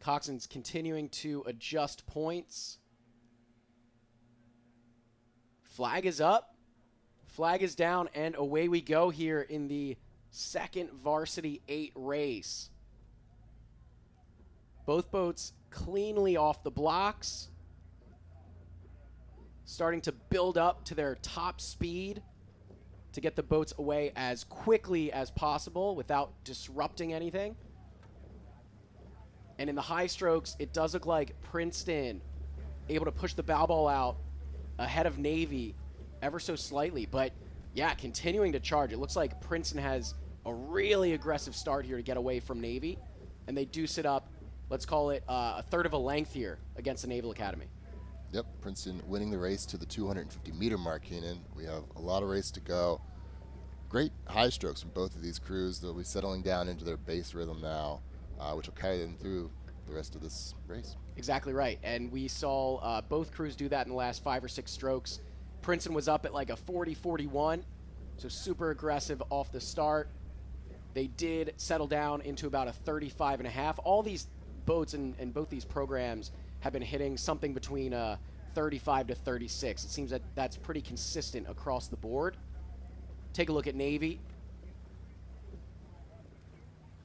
Coxswain's continuing to adjust points. Flag is up. Flag is down, and away we go here in the second Varsity 8 race. Both boats cleanly off the blocks, starting to build up to their top speed to get the boats away as quickly as possible without disrupting anything. And in the high strokes, it does look like Princeton able to push the bow ball out ahead of Navy ever so slightly. But yeah, continuing to charge. It looks like Princeton has a really aggressive start here to get away from Navy, and they deuce it up, let's call it a third of a length here against the Naval Academy. Yep, Princeton winning the race to the 250-meter mark, Keenan. We have a lot of race to go. Great high strokes from both of these crews. They'll be settling down into their base rhythm now, which will carry them through the rest of this race. Exactly right, and we saw both crews do that in the last 5 or 6 strokes. Princeton was up at like a 40-41, so super aggressive off the start. They did settle down into about a 35.5. All these boats and both these programs have been hitting something between 35 to 36. It seems that that's pretty consistent across the board. Take a look at Navy.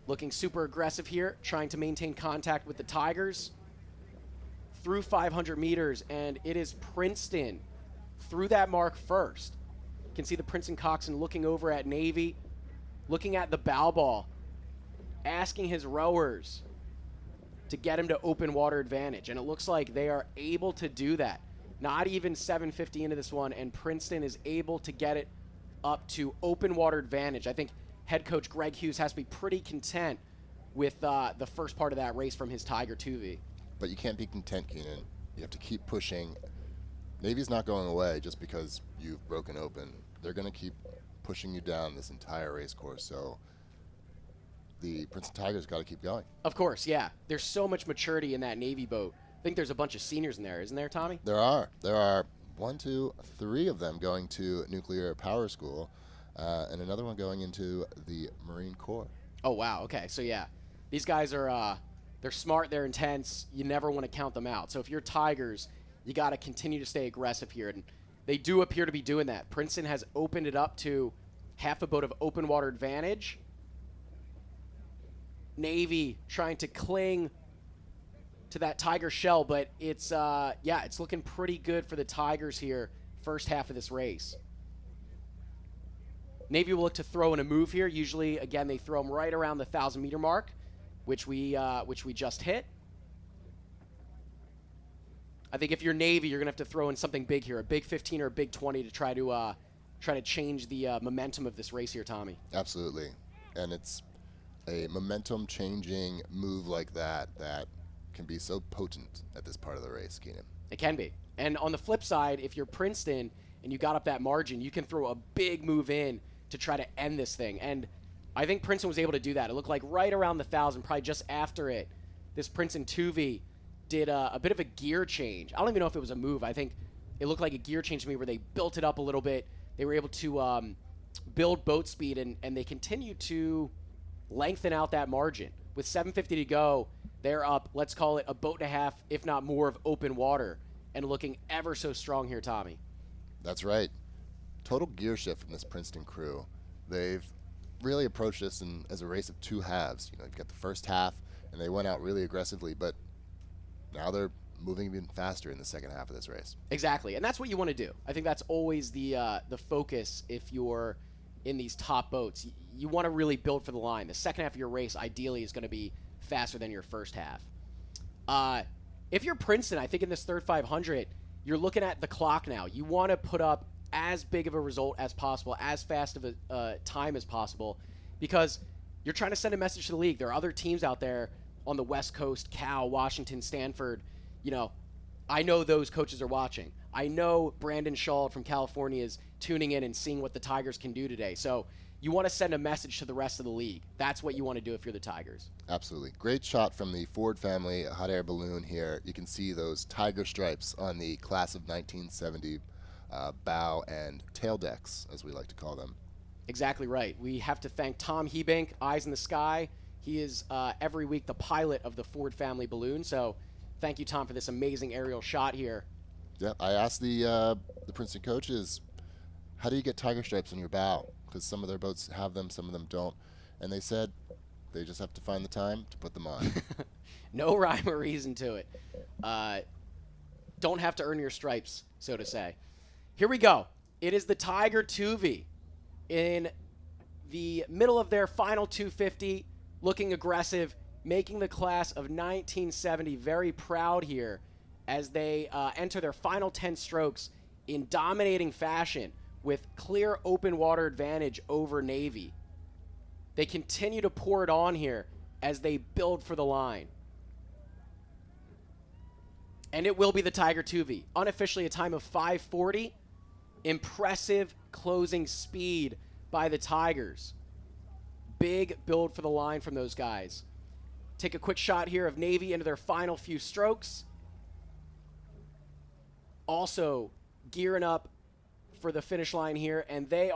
Looking super aggressive here, trying to maintain contact with the Tigers through 500 meters, and it is Princeton through that mark first. You can see the Princeton coxswain looking over at Navy, looking at the bow ball, asking his rowers to get him to open water advantage, and it looks like they are able to do that. Not even 750 into this one, and Princeton is able to get it up to open water advantage. I think head coach Greg Hughes has to be pretty content with the first part of that race from his Tiger 2V. But you can't be content, Keenan. You have to keep pushing. Navy's not going away just because you've broken open. They're going to keep pushing you down this entire race course, so the Princeton Tigers got to keep going. Of course, yeah. There's so much maturity in that Navy boat. I think there's a bunch of seniors in there, isn't there, Tommy? There are. There are 1, 2, 3 of them going to nuclear power school, and another one going into the Marine Corps. Oh, wow. Okay, so yeah. These guys are they're smart, they're intense. You never want to count them out. So if you're Tigers, you got to continue to stay aggressive here, and they do appear to be doing that. Princeton has opened it up to half a boat of open water advantage. Navy trying to cling to that Tiger shell, but it's it's looking pretty good for the Tigers here first half of this race. Navy will look to throw in a move here. Usually, again, they throw them right around the 1,000-meter mark, which we just hit. I think if you're Navy, you're gonna have to throw in something big here, a big 15 or a big 20 to try to change the momentum of this race here, Tommy. Absolutely, and it's a momentum-changing move like that that can be so potent at this part of the race, Keenan. It can be. And on the flip side, if you're Princeton and you got up that margin, you can throw a big move in to try to end this thing. And I think Princeton was able to do that. It looked like right around the 1,000, probably just after it, this Princeton 2V did a bit of a gear change. I don't even know if it was a move. I think it looked like a gear change to me where they built it up a little bit. They were able to build boat speed, and they continue to lengthen out that margin. With 750 to go, they're up, let's call it a boat and a half, if not more, of open water, and looking ever so strong here, Tommy. That's right. Total gear shift from this Princeton crew. They've really approached this as a race of 2 halves. You know, you've got the first half, and they went out really aggressively, but now they're moving even faster in the second half of this race. Exactly, and that's what you want to do. I think that's always the focus if you're in these top boats. You want to really build for the line. The second half of your race, ideally, is going to be faster than your first half. If you're Princeton, I think in this third 500, you're looking at the clock now. You want to put up as big of a result as possible, as fast of a time as possible, because you're trying to send a message to the league. There are other teams out there on the West Coast, Cal, Washington, Stanford. You know, I know those coaches are watching. I know Brandon Shaw from California is tuning in and seeing what the Tigers can do today. So you want to send a message to the rest of the league. That's what you want to do if you're the Tigers. Absolutely. Great shot from the Ford family hot air balloon here. You can see those tiger stripes on the class of 1970 bow and tail decks, as we like to call them. Exactly right. We have to thank Tom Hebank, Eyes in the Sky, He is every week the pilot of the Ford family balloon. So thank you, Tom, for this amazing aerial shot here. Yeah, I asked the Princeton coaches, how do you get tiger stripes on your bow? Because some of their boats have them, some of them don't. And they said they just have to find the time to put them on. No rhyme or reason to it. Don't have to earn your stripes, so to say. Here we go. It is the Tiger 2V in the middle of their final 250, looking aggressive, making the class of 1970 very proud here as they enter their final 10 strokes in dominating fashion with clear open water advantage over Navy. They continue to pour it on here as they build for the line. And it will be the Tiger 2V. Unofficially a time of 5:40. Impressive closing speed by the Tigers. Big build for the line from those guys. Take a quick shot here of Navy into their final few strokes. Also gearing up for the finish line here, and they